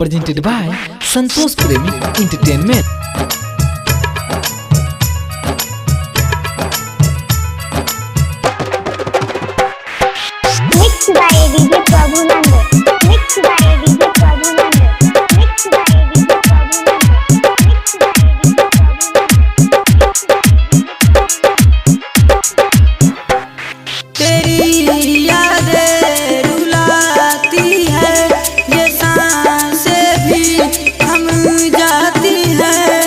presented by Santosh Premi Entertainment. Mixed by DJ Prabhunand. Mixed by DJ Prabhunand. Mixed by DJ Prabhunand. Mixed by DJ Prabhunand. तेरी यादें रुलाती है, ये सांसें भी थम जाती हैं।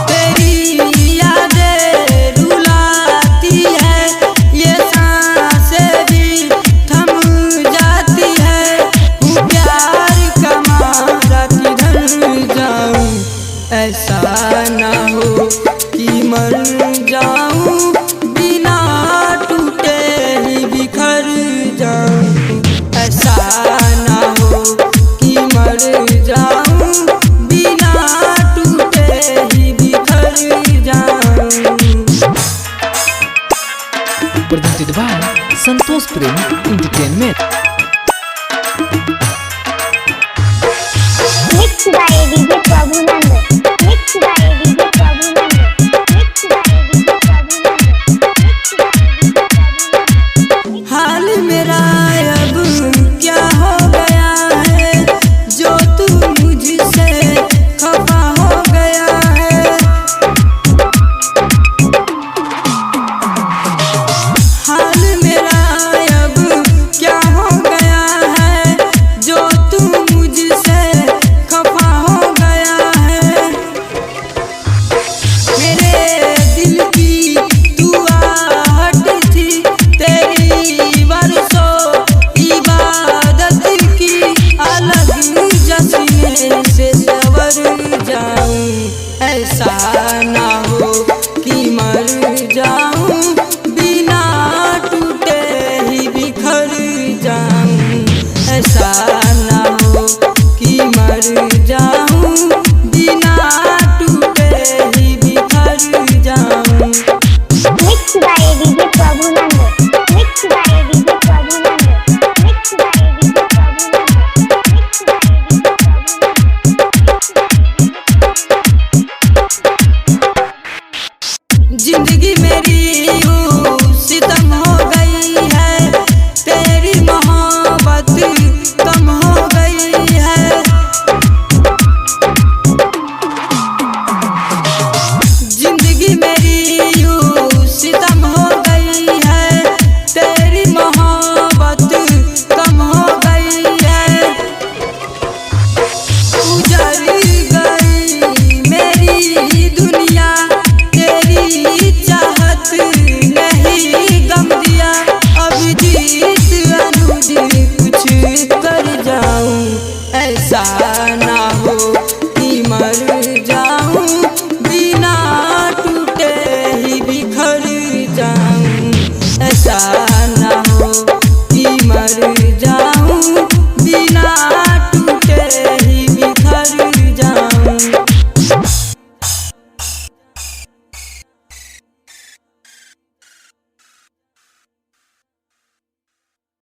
तेरी यादें रुलाती है, ये सांसें भी थम जाती है। प्यार का मारा किधर जाऊं, ऐसा ना हो कि मर जाऊं, बिना टूटे ही बिखर जाऊं। ऐसा ना हो कि मर जाऊं, बिना टूटे ही बिखर जाऊं। Presented by Santosh Premi Entertainment. Mixed by DJ